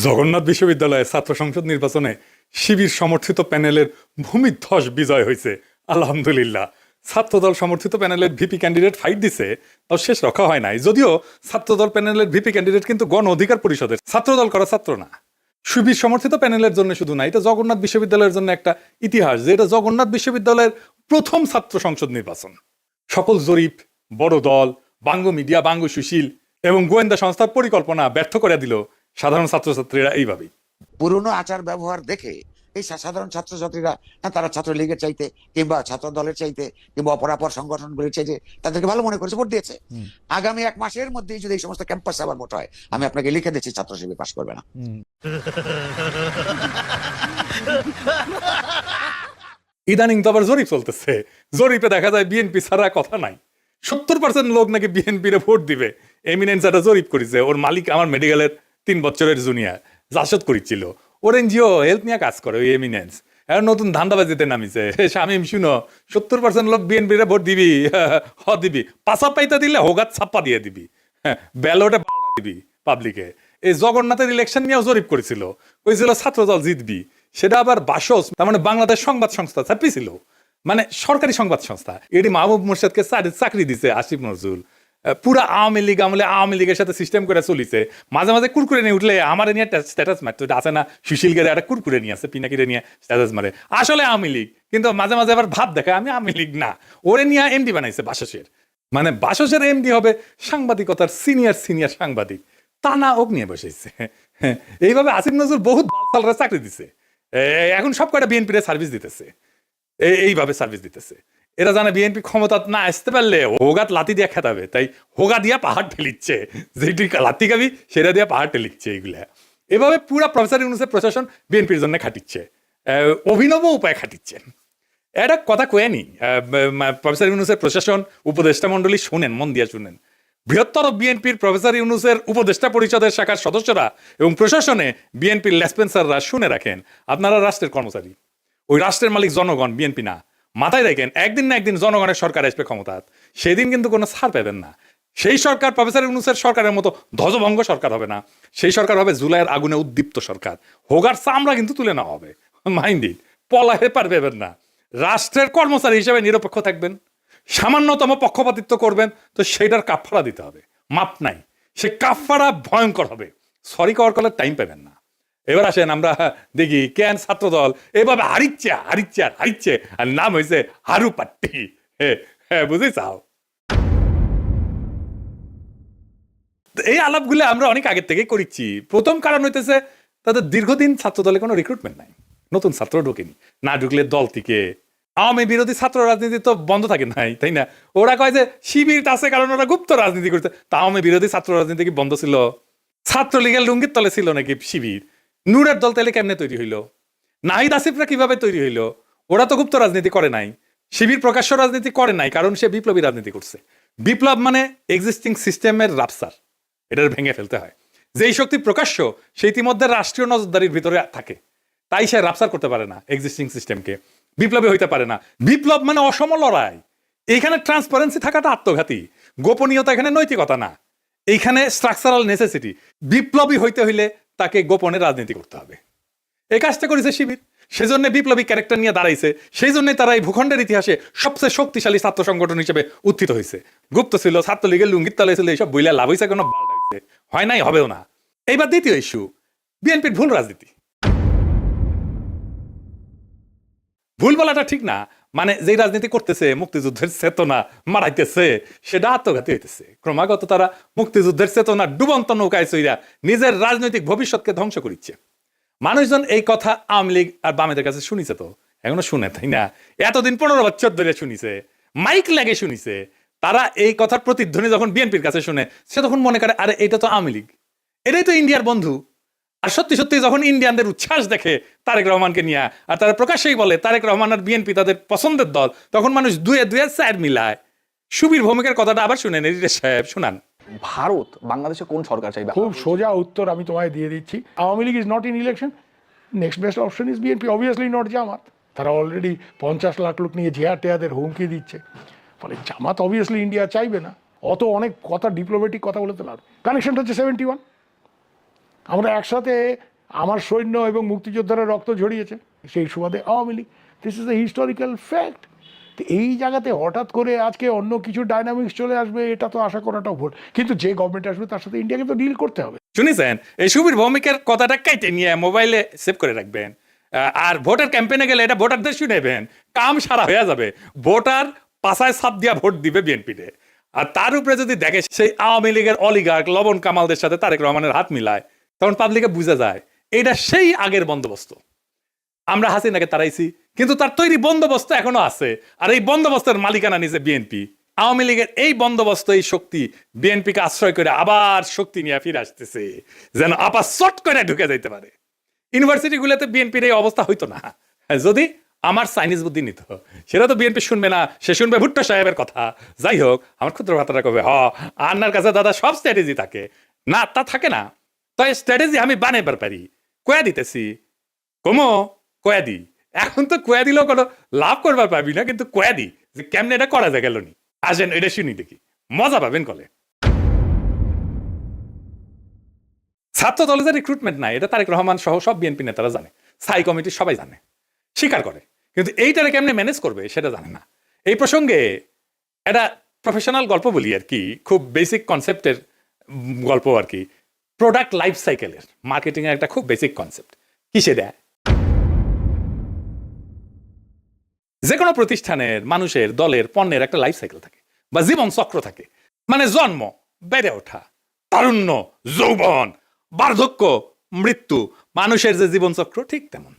জগন্নাথ বিশ্ববিদ্যালয়ের ছাত্র সংসদ নির্বাচনে শিবির সমর্থিত প্যানেলের ভূমিধ্বস বিজয় হয়েছে আলহামদুলিল্লাহ। ছাত্রদল সমর্থিত প্যানেলের ভিপি ক্যান্ডিডেট ফাইট দিছে, তাও শেষ রক্ষা হয় নাই। যদিও ছাত্রদল প্যানেলের ভিপি ক্যান্ডিডেট কিন্তু গণ অধিকার পরিষদের, ছাত্রদল করা ছাত্র না। শিবির সমর্থিত প্যানেলের জন্য শুধু না, এটা জগন্নাথ বিশ্ববিদ্যালয়ের জন্য একটা ইতিহাস যে এটা জগন্নাথ বিশ্ববিদ্যালয়ের প্রথম ছাত্র সংসদ নির্বাচন। সকল জরিপ, বড় দল, বাঙ্গ মিডিয়া, বাঙ্গ সুশীল এবং গোয়েন্দা সংস্থার পরিকল্পনা ব্যর্থ করে দিল সাধারণ ছাত্রছাত্রীরা এইভাবেই। পুরনো আচার ব্যবহার দেখে এই সাধারণ ছাত্রছাত্রীরা তারা ছাত্রলীগের চাইতে কিংবা ছাত্র দলের চাইতে কিংবা অপরাপর সংগঠনগুলির চাইতে তাদেরকে ভালো মনে করেছে, ভোট দিয়েছে। আগামী 1 মাসের মধ্যেই যদি এই সমস্ত ক্যাম্পাস আবার ভোট হয়, আমি আপনাকে লিখে দিচ্ছি ছাত্র শিবির পাশ করবে না। ইদানিং তো আবার জরিপ চলতেছে, জরিপে দেখা যায় বিএনপি ছাড়া কথা নাই। 70% লোক নাকি বিএনপির ভোট দিবে। এমিনেন্স একটা জরিপ করেছে, ওর মালিক আমার মেডিকেলের 3 বছরের জুনিয়র জাসদ করেছিল। ওর এনজিও হেলথ নিয়ে কাজ করে, ওই এমিনেন্স এখন নতুন ধান্দাবাজিতে নামিছে। শামিম শুনো, 70% লোক বিএনপির ভোট দিবি, দিবি পাশা পাইতে দিলে হোগাত ছাপ্পা দিয়ে দিবি, ব্যালটে দিবি পাবলিকে। এই জগন্নাথের ইলেকশন নিয়েও জরিপ করেছিল, কইছিল ছাত্রদল জিতবি। সেটা আবার বাসস, তার মানে বাংলাদেশ সংবাদ সংস্থা ছাপিয়েছিল, মানে সরকারি সংবাদ সংস্থা। এটি মাহবুব মুর্শেদকে চাকরি দিছে আসিফ নজরুল। পুরা আওয়ামী লীগ আমলে আওয়ামী লীগের সাথে সিস্টেম করে চলিছে। মাঝে মাঝে কুরকুরে নিয়ে উঠলে আমার নিয়ে স্ট্যাটাস মারতো, এটা আছে না সুশীল গেলে একটা কুরকুরে নিয়ে আছে, পিনাকিরে নিয়ে স্ট্যাটাস মারে, আসলে আওয়ামী লীগ, কিন্তু মাঝে মাঝে আবার ভাব দেখায় আমি আওয়ামী লীগ না। ওরে নিয়ে এমডি বানাইছে বাসসের, মানে বাসসের এমডি হবে সাংবাদিকতার সিনিয়র সাংবাদিক, তা না ওক নিয়ে বসেছে। এইভাবে আসিফ নজরুল বহুত সালরা চাকরি দিছে, এখন সব কয়টা বিএনপির সার্ভিস দিতেছে, এইভাবে সার্ভিস দিতেছে। এরা জানে বিএনপি ক্ষমতা না আসতে পারলে হোগাত লাতি দিয়া খেতাবে, তাই হোগা দিয়া পাহাড় ঠেলিচ্ছে, যেটি লাতি খাবি সেটা দিয়া পাহাড় ঠেলিচ্ছে। এইগুলা এভাবে পুরা প্রফেসর ইউনূসের প্রশাসন বিএনপির জন্য খাটিচ্ছে, অভিনব উপায় খাটিচ্ছে। এটা কথা কয়েনি প্রফেসর ইউনূসের প্রশাসন উপদেষ্টা মন্ডলী, শুনেন, মন দিয়া শুনেন। বৃহত্তর বিএনপির প্রফেসর ইউনূসের উপদেষ্টা পরিষদের শাখার সদস্যরা এবং প্রশাসনে বিএনপির লেসপেন্সাররা শুনে রাখেন, আপনারা রাষ্ট্রের কর্মচারী, ওই রাষ্ট্রের মালিক জনগণ, বিএনপি না। মাথায় রাখেন, একদিন না একদিন জনগণের সরকার আসবে ক্ষমতা, সেদিন কিন্তু কোনো ছাড় পাবেন না। সেই সরকার প্রফেসর ইউনূসের সরকারের মতো ধ্বজভঙ্গ সরকার হবে না, সেই সরকার হবে জুলাইয়ের আগুনে উদ্দীপ্ত সরকার। হোগার চামড়া কিন্তু তুলে নেওয়া হবে, মাইন্ডিড, পলাহে পারবেন না। রাষ্ট্রের কর্মচারী হিসেবে নিরপেক্ষ থাকবেন, সামান্যতম পক্ষপাতিত্ব করবেন তো সেইটার কাফারা দিতে হবে, মাপ নাই। সে কাফারা ভয়ঙ্কর হবে, সরি করার কলের টাইম পাবেন না। এবার আসেন আমরা দেখি কেন ছাত্রদল এভাবে হারিচ্ছে, আর নাম হয়েছে হারু পাট্টি। হ্যাঁ বুঝি চাও, এই আলাপগুলো আমরা অনেক আগের থেকেই করেছি। প্রথম কারণ হইতেছে তাদের দীর্ঘদিন ছাত্রদলে কোনো রিক্রুটমেন্ট নাই, নতুন ছাত্র ঢোকেনি, না ঢুকলে দল থেকে আওয়ামী বিরোধী ছাত্র রাজনীতি তো বন্ধ থাকে নাই, তাই না? ওরা কয় যে শিবির আছে কারণ ওরা গুপ্ত রাজনীতি করছে, তা আওয়ামী বিরোধী ছাত্র রাজনীতি কি বন্ধ ছিল? ছাত্রলীগের লুঙ্গির তলে ছিল নাকি শিবির? নূরের দল তাহলে কেমনে তৈরি হইল? নাহিদ আসিফরা কিভাবে তৈরি হইল? ওরা তো গুপ্ত রাজনীতি করে নাই, শিবির প্রকাশ্য রাজনীতি করে নাই, কারণ সে বিপ্লবী রাজনীতি করছে। বিপ্লব মানে এক্সিস্টিং সিস্টেমের রাপসার, এটা ভেঙে ফেলতে হয়। যেই শক্তি প্রকাশ্য সে ইতিমধ্যে রাষ্ট্রীয় নজরদারির ভিতরে থাকে, তাই সে রাপসার করতে পারে না এক্সিস্টিং সিস্টেমকে, বিপ্লবী হইতে পারে না। বিপ্লব মানে অসম লড়াই, এইখানে ট্রান্সপারেন্সি থাকাটা আত্মঘাতী, গোপনীয়তা এখানে নৈতিকতা না, এইখানে স্ট্রাকচারাল নেসেসিটি। বিপ্লবী হইতে হইলে তাকে গোপনে রাজনীতি করতে হবে। এই কাজটা করেছে শিবির, সেজন্য বিপ্লবী ক্যারেক্টার নিয়ে দাঁড়াইছে, সেই জন্যই তারা এই ভূখণ্ডের ইতিহাসে সবচেয়ে শক্তিশালী ছাত্র সংগঠন হিসেবে উত্থিত হয়েছে। গুপ্ত ছিল, ছাত্রলীগের লুঙ্গির তলে ছিল, এইসব বইলা লাভ হয়েছে কোনো? হয় নাই, হবেও না। এইবার দ্বিতীয় ইস্যু, বিএনপির ভুল রাজনীতি। ভুল বলাটা ঠিক না, মানে যেই রাজনীতি করতেছে মুক্তিযুদ্ধের চেতনা মারাইতেছে, সেটা আত্মঘাতী হইতেছে। ক্রমাগত তারা মুক্তিযুদ্ধের চেতনা ডুবন্ত নৌকায় চইরা নিজের রাজনৈতিক ভবিষ্যৎকে ধ্বংস করিচ্ছে। মানুষজন এই কথা আওয়ামী লীগ আর বামেদের কাছে শুনিছে, তো এখনো শুনে, তাই না? এতদিন 15 বছর ধরে শুনিছে, মাইক লাগে শুনিছে। তারা এই কথার প্রতিধ্বনি যখন বিএনপির কাছে শুনে, সে তখন মনে করে আরে এটা তো আওয়ামী লীগ, এটাই তো ইন্ডিয়ার বন্ধু। আর সত্যি সত্যি যখন ইন্ডিয়ানদের উচ্ছ্বাস দেখে তারেক রহমানকে নিয়ে, আর তারা প্রকাশ্যেই বলে তারেক রহমান আর বিএনপি তাদের পছন্দের দল, তখন মানুষ দুয়ে চার মিলায়। সুবীর ভৌমিকের কথাটা আবার শুনেন, এডিটর সাহেব শুনান। ভারত বাংলাদেশে কোন সরকার চাইবে? খুব সোজা উত্তর আমি তোমায় দিয়ে দিচ্ছি, Awami League is not in election, next best option is BNP, obviously not Jamaat. তারা অলরেডি 50 লাখ লোক নিয়ে জিয়া টেয়াদের হুমকি দিচ্ছে, ফলে জামাত অবভিয়াসলি ইন্ডিয়া চাইবে না। অত অনেক কথা, ডিপ্লোম্যাটিক কথা বলে তো লাভ, কানেকশনটা হচ্ছে 71। আমরা একসাথে আমার সৈন্য এবং মুক্তিযোদ্ধারা রক্ত ঝরিয়েছে, সেই সুবাদে Awami League. This is the historical fact. তো এই জায়গাতে হঠাৎ করে আজকে অন্য কিছু ডাইনামিক্স চলে আসবে, এটা তো আশা করাটাও ভুল। কিন্তু যে গভর্নমেন্ট আসবে তার সাথে ইন্ডিয়াকে তো ডিল করতে হবে। শুনেছেন এই সুবীর ভৌমিকের কথাটা কেটে নিয়ে মোবাইলে সেভ করে রাখবেন, আর ভোটার ক্যাম্পেইনে গেলে এটা ভোটারদের শুনেবেন, কাম সারা হয়ে যাবে। ভোটার পাশায় ছাপ দিয়া ভোট দিবে বিএনপিতে। আর তার উপরে যদি দেখে সেই আওয়ামী লীগের অলিগার্ক লবণ কামালদের সাথে তারেক রহমানের হাত মিলায়, তখন পাবলিকে বুঝা যায় এটা সেই আগের বন্দোবস্ত। আমরা হাসিনাকে তাড়াইছি, কিন্তু তার তৈরি বন্দোবস্ত এখনো আছে, আর এই বন্দোবস্তের মালিকানা নিছে বিএনপি। আওয়ামী লীগের এই বন্দোবস্ত, এই শক্তি বিএনপিকে আশ্রয় করে আবার শক্তি নিয়ে ফিরে আসতেছে, যেন আবার চট করে ঢুকে যাইতে পারে। ইউনিভার্সিটিগুলোতে বিএনপির এই অবস্থা হইতো না যদি আমার চাইনিজ বুদ্ধি নিত। সেটা তো বিএনপি শুনবে না, সে শুনবে ভুট্টো সাহেবের কথা। যাই হোক, আমার ক্ষুদ্র ভাতারা কবে আন্নার কাছে দাদা সব স্ট্র্যাটেজি থাকে না, তা থাকে না। তো এই স্ট্র্যাটেজি আমি বানাইবার পারি, কয়া দিতেছি কমো কয়া দি। এখন তো কয়া দিলেও কোনো লাভ করবার পাবি না, কিন্তু কয়া দি যে কেমনে এটা করা যায় গেল নি। আসেন এটা শুনি দেখি, মজা পাবেন কলে। ছাত্র দলে যে রিক্রুটমেন্ট নাই, এটা তারেক রহমান সহ সব বিএনপি নেতারা জানে, স্থায়ী কমিটি সবাই জানে, স্বীকার করে, কিন্তু এইটারে কেমনে ম্যানেজ করবে সেটা জানে না। এই প্রসঙ্গে একটা প্রফেশনাল গল্প বলি আর কি, খুব বেসিক কনসেপ্টের গল্প আর কি। প্রোডাক্ট লাইফ সাইকেলের মার্কেটিং এর একটা খুব বেসিক কনসেপ্ট। কিসে দেয়? যে কোনো প্রতিষ্ঠানের, মানুষের, দলের, পণ্যের একটা লাইফ সাইকেল থাকে বা জীবন চক্র থাকে। মানে জন্ম, বেড়ে ওঠা, তারুণ্য, যৌবন, বার্ধক্য, মৃত্যু, মানুষের যে জীবন চক্র ঠিক তেমন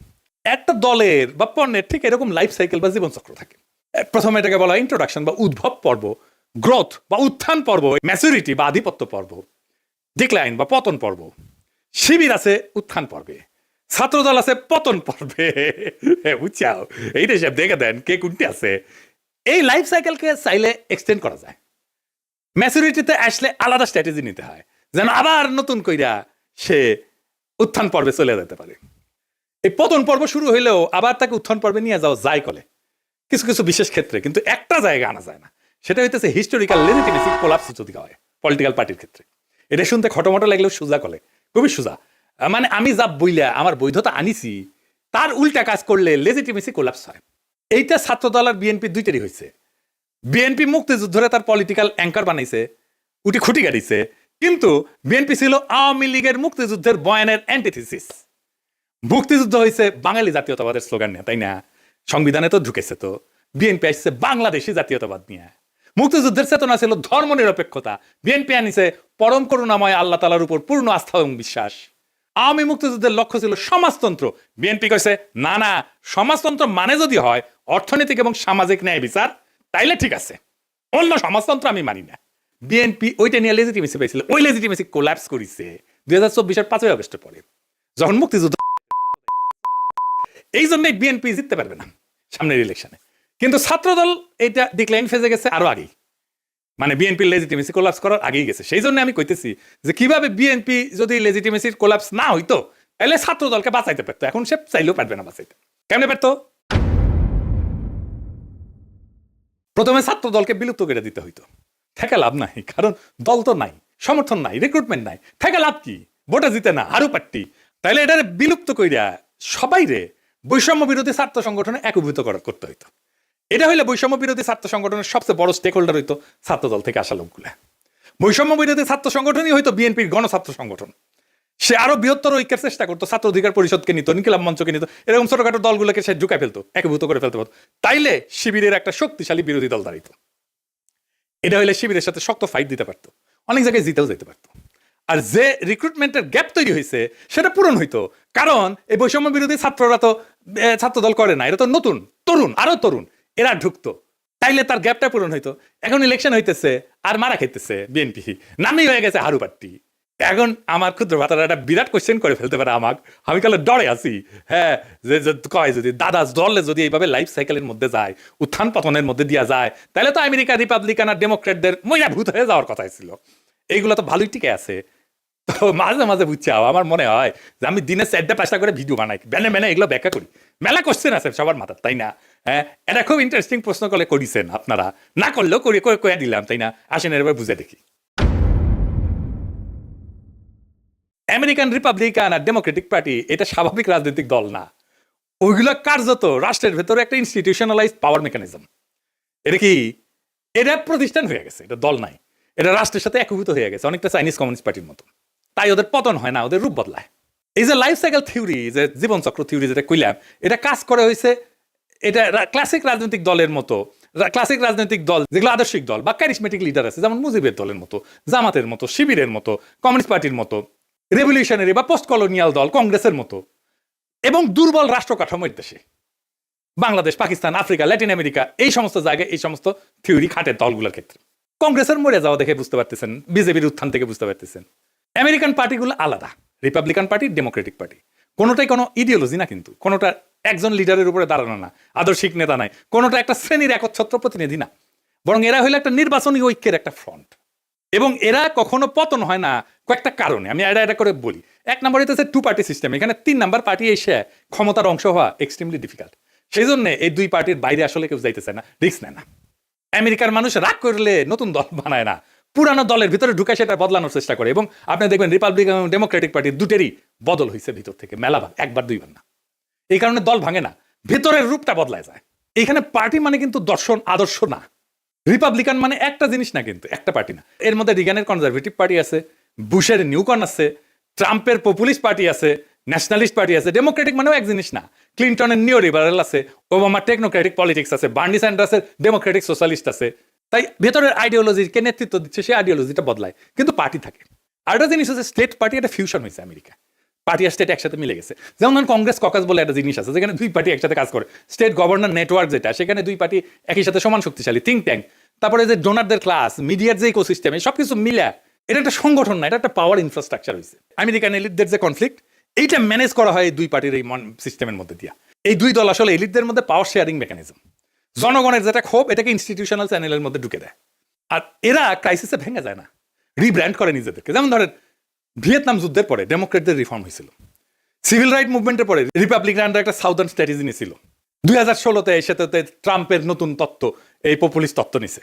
একটা দলের বা পণ্যের ঠিক এরকম লাইফ সাইকেল বা জীবন চক্র থাকে। প্রথমে এটাকে বলা হয় ইন্ট্রোডাকশন বা উদ্ভব পর্ব, গ্রোথ বা উত্থান পর্ব, ম্যাচুরিটি বা আধিপত্য পর্ব, ডিক্লাইন বা পতন পর্ব। শিবির আছে উত্থান পর্বে, ছাত্রদল আছে পতন পর্বে। বুঝছাও, এইটা সব দেখে দেন কে কোনটি আছে। এই লাইফ সাইকেলকে চাইলে এক্সটেন্ড করা যায়। ম্যাচুরিটিতে আসলে আলাদা স্ট্র্যাটেজি নিতে হয়, যেন আবার নতুন কইরা সে উত্থান পর্বে চলে যেতে পারে। এই পতন পর্ব শুরু হইলেও আবার তাকে উত্থান পর্বে নিয়ে যাওয়া যায় কলে কিছু কিছু বিশেষ ক্ষেত্রে, কিন্তু একটা জায়গা আনা যায় না। সেটা হইতেছে হিস্টোরিক্যাল লেজিটিমেসি কোলাপস যদি হয় পলিটিক্যাল পার্টির ক্ষেত্রে। এটা শুনতে খটোমটো লাগলেও সোজা কলে, খুবই সোজা। মানে আমি যা বইলা আমার বৈধতা আনিছি, তার উল্টা কাজ করলে লেজিটিমেসি কোলাপস হয়। এইটা ছাত্রদল আর বিএনপি দুইটারই হয়েছে। বিএনপি মুক্তিযুদ্ধরে তার পলিটিক্যাল অ্যাঙ্কার বানাইছে, উঠি খুঁটি গাড়িছে, কিন্তু বিএনপি ছিল আওয়ামী লীগের মুক্তিযুদ্ধের বয়ানের অ্যান্টিথিসিস। মুক্তিযুদ্ধ হয়েছে বাঙালি জাতীয়তাবাদের স্লোগান নিয়ে, তাই না? সংবিধানে তো ঢুকেছে। তো বিএনপি আসছে বাংলাদেশি জাতীয়তাবাদ নিয়ে। মুক্তিযুদ্ধের চেতনা ছিল ধর্ম নিরপেক্ষতা, বিএনপি আনিছে পরম করুণাময় আল্লাহ তাআলার উপর পূর্ণ আস্থা এবং বিশ্বাস। আওয়ামী মুক্তিযুদ্ধের লক্ষ্য ছিল সমাজতন্ত্র, বিএনপি কইছে না না, সমাজতন্ত্র মানে যদি হয় অর্থনৈতিক এবং সামাজিক ন্যায় বিচার, তাইলে ঠিক আছে, অন্য সমাজতন্ত্র আমি মানি না। বিএনপি ওইটা নিয়ে লেজিটিমেসি পেয়েছিল, ওই লেজিটিমেসি কোল্যাপস করেছে 2024-এর 5ই আগস্টের পরে, যখন মুক্তিযুদ্ধ। এই জন্যই বিএনপি জিততে পারবে না সামনের ইলেকশনে। কিন্তু ছাত্রদল এটা ডিক্লাইন ফেজে গেছে আরো আগেই, মানে বিএনপির লেজিটিমেসি কোলাপস করার আগেই গেছে। সেই জন্য আমি কইতেছি যে কিভাবে বিএনপি যদি লেজিটিমেসির কোলাপস না হইতো, তাহলে ছাত্রদলকে বাঁচাইতে পারতো। এখন সে চাইলেও পারবে না বাঁচাইতে। কেমনে পারতো? প্রথমে ছাত্রদলকে বিলুপ্ত করে দিতে হইতো। থেকে লাভ নাই, কারণ দল তো নাই, সমর্থন নাই, রিক্রুটমেন্ট নাই, থেকে লাভ কি? ভোটে জিতে না, হারু পাট্টি। তাইলে এটারে বিলুপ্ত কইরা সবাই রে বৈষম্য বিরোধী ছাত্র সংগঠনে একীভূত করতে হইতো। এটা হইলে বৈষম্য বিরোধী ছাত্র সংগঠনের সবচেয়ে বড় স্টেক হোল্ডার হইতো ছাত্রদল থেকে আসা লোকগুলা। বৈষম্য বিরোধী ছাত্র সংগঠনই হয়তো বিএনপির গণছাত্র সংগঠন। সে আরো বৃহত্তর ঐক্যের চেষ্টা করতো, ছাত্র অধিকার পরিষদকে নিত, ইনকিলাব মঞ্চকে নিত, এরকম ছোটখাটো দলগুলোকে সে ঢুকাই ফেলতো, একীভূত করে ফেলতে পারতো। তাইলে শিবিরের একটা শক্তিশালী বিরোধী দল দাঁড়াইতো। এটা হইলে শিবিরের সাথে শক্ত ফাইট দিতে পারতো, অনেক জায়গায় জিতেও যেতে পারতো। আর যে রিক্রুটমেন্টের গ্যাপ তৈরি হয়েছে সেটা পূরণ হইতো, কারণ এই বৈষম্য বিরোধী ছাত্ররা তো ছাত্রদল করে না, এরা তো নতুন তরুণ, আরো তরুণ, এরা ঢুকতো। তাইলে তার গ্যাপটা পূরণ হইতো। এখন ইলেকশন হইতেছে আর মারা খাইতেছে বিএনপি, নামই হয়ে গেছে হারু পাট্টি। এখন আমার ক্ষুদ্র ভাতারা একটা বিরাট কোশ্চেন করে ফেলতে পারে আমাকে, আমি কালে ডরে আছি। হ্যাঁ, যে কয় যদি দাদা দলে যদি এইভাবে লাইফ সাইকেলের মধ্যে যায়, উত্থান পতনের মধ্যে দিয়া যায়, তাহলে তো আমেরিকা রিপাবলিকান আর ডেমোক্রেটদের মইরা ভূত হয়ে যাওয়ার কথাই ছিল। এইগুলো তো ভালোই টিকে আছে। তো মাঝে মাঝে বুঝছাও, আমার মনে হয় যে আমি দিনে 4টা-5টা করে ভিডিও বানাই, মেনে এগুলো ব্যাখ্যা করি। মেলা কোশ্চেন আছে সবার মাথার, তাই না? হ্যাঁ, এটা খুব ইন্টারেস্টিং প্রশ্ন করলে করিছেন আপনারা, না করলেও কয়ে দিলাম, তাই না? আসেন এবার বুঝে দেখি। আমেরিকান রিপাবলিকান আর ডেমোক্রেটিক পার্টি এটা স্বাভাবিক রাজনৈতিক দল না, ওইগুলো কার্যত রাষ্ট্রের ভেতরে একটা ইনস্টিটিউশনালাইজড পাওয়ার মেকানিজম। এটা কি, এটা প্রতিষ্ঠান হয়ে গেছে, এটা দল নাই, এটা রাষ্ট্রের সাথে একীভূত হয়ে গেছে, অনেকটা চাইনিজ কমিউনিস্ট পার্টির মতো। তাই ওদের পতন হয় না, ওদের রূপ বদলায়। এই যে লাইফ সাইকেল থিওরি, যে জীবনচক্র থিওরি যেটা কইলাম, এটা কাজ করে হয়েছে, এটা ক্লাসিক রাজনৈতিক দলের মতো, ক্লাসিক রাজনৈতিক দল যেগুলো আদর্শিক দল বা ক্যারিসমেটিক লিডার আছে, যেমন মুজিবের দলের মতো, জামাতের মতো, শিবিরের মতো, কমিউনিস্ট পার্টির মতো, রেভলিউশনারি বা পোস্ট কলোনিয়াল দল কংগ্রেসের মতো, এবং দুর্বল রাষ্ট্র কাঠামোর দেশে Bangladesh, Pakistan, Africa, Latin America, এই সমস্ত জায়গায় এই সমস্ত থিওরি খাটে দলগুলোর ক্ষেত্রে। কংগ্রেসের মরে যাওয়া দেখে বুঝতে পারতেছেন, বিজেপির উত্থান থেকে বুঝতে পারতেছেন। আমেরিকান পার্টিগুলো আলাদা, রিপাবলিকান পার্টি, ডেমোক্রেটিক পার্টি, কোনোটাই কোনো ইডিওলজি না, কিন্তু কোনোটা একজন লিডারের উপরে দাঁড়ানো না, আদর্শিক নেতা নাই, কোনোটা একটা শ্রেণীর একচ্ছত্র প্রতিনিধি না, বরং এরা হলো একটা নির্বাচনী ঐক্যের একটা ফ্রন্ট। এবং এরা কখনো পতন হয় না কয়েকটা কারণে, আমি এটা করে বলি। এক নম্বর হচ্ছে টু পার্টি সিস্টেম, এখানে 3 নাম্বার পার্টি এসে ক্ষমতার অংশ হওয়া এক্সট্রিমলি ডিফিকাল্ট। সেই জন্য এই দুই পার্টির বাইরে আসলে কেউ যাইতেছে না, রিস্ক নেয় না। আমেরিকার মানুষ রাগ করলে নতুন দল বানায় না, পুরানো দলের ভিতরে ঢুকে সেটা বদলানোর চেষ্টা করে। এবং আপনি দেখবেন রিপাবলিকান এবং ডেমোক্রেটিক পার্টি দুটেরই বদল হয়েছে ভিতর থেকে মেলাবার, একবার দুইবার না। এই কারণে দল ভাঙে না, ভেতরের রূপটা বদলায় যায়। এখানে পার্টি মানে কিন্তু দর্শন আদর্শ না, রিপাবলিকান মানে একটা জিনিস না, কিন্তু একটা পার্টি না। এর মধ্যে রিগানের কনজারভেটিভ পার্টি আছে, বুশের নিউকর্ন আছে, ট্রাম্পের পপুলিস্ট পার্টি আছে, ন্যাশনালিস্ট পার্টি আছে। ডেমোক্রেটিক মানেও এক জিনিস না, ক্লিন্টনের নিও লিবারেল আছে, ওবামার টেকনোক্রেটিক পলিটিক্স আছে, বার্নি স্যান্ডার্সের ডেমোক্রেটিক সোশ্যালিস্ট আছে। তাই ভেতরের আইডিওলজিকে নেতৃত্ব দিচ্ছে, সেই আইডিওলজিটা বদলায়, কিন্তু পার্টি থাকে। আর একটা জিনিস হচ্ছে স্টেট পার্টি, একটা ফিউশন হয়েছে আমেরিকা, পার্টি আর স্টেট একসাথে মিলে গেছে। যেমন ধরুন কংগ্রেস ককাস বলে একটা জিনিস আছে, যেখানে দুই পার্টি একসাথে কাজ করে। স্টেট গভর্নর নেটওয়ার্ক যেটা, সেখানে দুই পার্টি একই সাথে সমান শক্তিশালী, থিঙ্ক ট্যাঙ্ক, তারপরে যে ডোনারদের ক্লাস, মিডিয়ার যে ইকোসিস্টেম, সবকিছু মিলে এটা একটা সংগঠন না, এটা একটা পাওয়ার ইনফ্রাস্ট্রাকচার হয়েছে। আমেরিকান এলিটদের যে কনফ্লিক্ট, এইটা ম্যানেজ করা হয় এই দুই পার্টির এই সিস্টেমের মধ্যে দিয়া। এই দুই দল আসলে এলিটদের মধ্যে পাওয়ার শেয়ারিং মেকানিজম, জনগণের যেটা ক্ষোভ এটাকে ইনস্টিটিউশনাল চ্যানেলের মধ্যে ঢুকে দেয়। আর এরা ক্রাইসিসে ভেঙে যায় না, রিব্র্যান্ড করে নিজেদেরকে। যেমন ধরেন ভিয়েতনাম যুদ্ধের পরে ডেমোক্রেটদের রিফর্ম হয়েছিল, সিভিল রাইট মুভমেন্টের পরে রিপাবলিকানরা একটা সাউদার্ন স্ট্র্যাটেজি নিয়েছিল, 2016-তে এর সাথে ট্রাম্পের নতুন তত্ত্ব, এই পপুলিস্ট তত্ত্ব নিছে।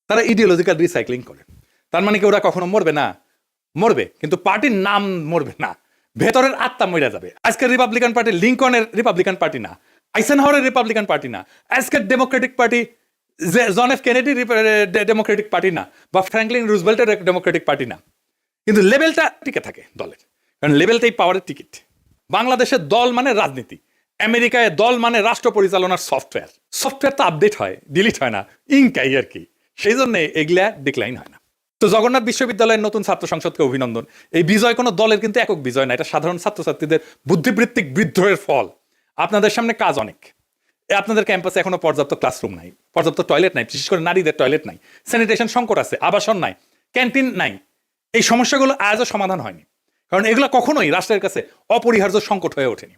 তারা ইডিওলজিক্যাল রিসাইক্লিং করে। তার মানে কি ওরা কখনো মরবে না? মরবে, কিন্তু পার্টির নাম মরবে না, ভেতরের আত্মা মরে যাবে। আজকের রিপাবলিকান পার্টি লিঙ্কনের রিপাবলিকান পার্টি না, আইসেনহাওয়ারের রিপাবলিকান পার্টি না, আজকের Democratic party John F Kennedy Democratic party না, বা ফ্র্যাঙ্কলিন রুজভেল্টের ডেমোক্রেটিক পার্টি না, কিন্তু লেভেলটা টিকে থাকে দলের, কারণ লেভেলটাই পাওয়ারের টিকিট। বাংলাদেশের দল মানে রাজনীতি, আমেরিকায় দল মানে রাষ্ট্র পরিচালনার সফটওয়্যার। সফটওয়্যার তো আপডেট হয়, ডিলিট হয় না, ইনকাই আর কি। সেই জন্য এগুলা ডিক্লাইন হয় না। তো জগন্নাথ বিশ্ববিদ্যালয়ের নতুন ছাত্র সংসদকে অভিনন্দন। এই বিজয় কোনো দলের কিন্তু একক বিজয় না, এটা সাধারণ ছাত্রছাত্রীদের বুদ্ধিবৃত্তিক বিদ্রোহের ফল। আপনাদের সামনে কাজ অনেক। আপনাদের ক্যাম্পাসে এখনো পর্যাপ্ত ক্লাসরুম নাই, পর্যাপ্ত টয়লেট নাই, বিশেষ করে নারীদের টয়লেট নাই, স্যানিটেশন সংকট আছে, আবাসন নাই, ক্যান্টিন নাই। এই সমস্যাগুলো আজও সমাধান হয়নি, কারণ এগুলো কখনোই রাষ্ট্রের কাছে অপরিহার্য সংকট হয়ে ওঠেনি।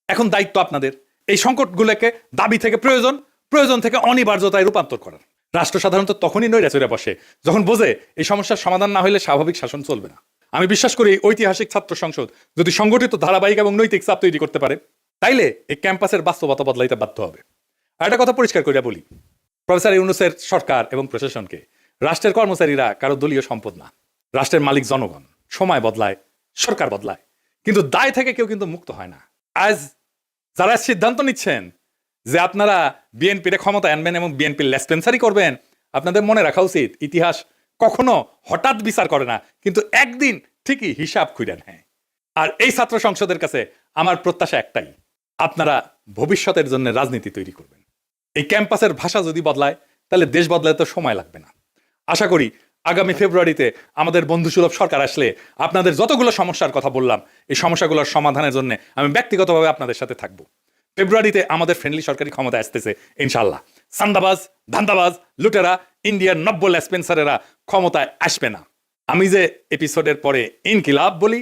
এখন দায়িত্ব আপনাদের এই সংকটগুলোকে দাবি থেকে প্রয়োজন, প্রয়োজন থেকে অনিবার্যতায় রূপান্তর করার। রাষ্ট্র সাধারণত তখনই নৈরাচরে বসে যখন বোঝে এই সমস্যার সমাধান না হলে স্বাভাবিক শাসন চলবে না। আমি বিশ্বাস করি ঐতিহাসিক ছাত্র সংসদ যদি সংগঠিত, ধারাবাহিক এবং নৈতিক চাপ তৈরি করতে পারে, তাইলে এই ক্যাম্পাসের বাস্তবতা বদলাইতে বাধ্য হবে। আর একটা কথা পরিষ্কার করিয়া বলি, প্রফেসর ইউনূসের সরকার এবং প্রশাসনকে, রাষ্ট্রের কর্মচারীরা কারো দলীয় সম্পদ না, রাষ্ট্রের মালিক জনগণ। সময় বদলায়, সরকার বদলায়, কিন্তু দায় থেকে কেউ কিন্তু মুক্ত হয় না। আজ যারা সিদ্ধান্ত নিচ্ছেন যে আপনারা বিএনপির ক্ষমতা আনবেন এবং বিএনপির লেসপেন্সারি করবেন, আপনাদের মনে রাখা উচিত ইতিহাস কখনো হঠাৎ বিচার করে না, কিন্তু একদিন ঠিকই হিসাব খুঁজে নেয়। আর এই ছাত্র সংসদের কাছে আমার প্রত্যাশা একটাই, আপনারা ভবিষ্যতের জন্য রাজনীতি তৈরি করবেন। এই ক্যাম্পাসের ভাষা যদি বদলায়, তাহলে দেশ বদলাতে তো সময় লাগবে না। আশা করি আগামী ফেব্রুয়ারিতে আমাদের বন্ধুসুলভ সরকার আসলে আপনাদের যতগুলো সমস্যার কথা বললাম, এই সমস্যাগুলোর সমাধানের জন্য আমি ব্যক্তিগতভাবে আপনাদের সাথে থাকবো। ফেব্রুয়ারিতে আমাদের ফ্রেন্ডলি সরকারি ক্ষমতা আসতেছে ইনশাল্লাহ। সান্দাবাজ, ধান্দাবাজ, লুটেরা, ইন্ডিয়ার নব্য লেসপেন্সারেরা ক্ষমতায় আসবে না। আমি যে এপিসোডের পরে ইনকিলাব বলি,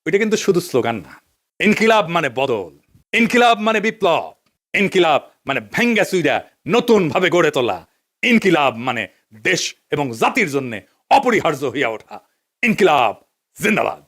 ওইটা কিন্তু শুধু স্লোগান না। ইনকিলাব মানে বদল, ইনকিলাব মানে বিপ্লব, ইনকিলাব মানে ভেঙ্গা চুইরা নতুন ভাবে গড়ে তোলা, ইনকিলাব মানে দেশ এবং জাতির জন্য অপরিহার্য হইয়া ওঠা। ইনকিলাব জিন্দাবাদ।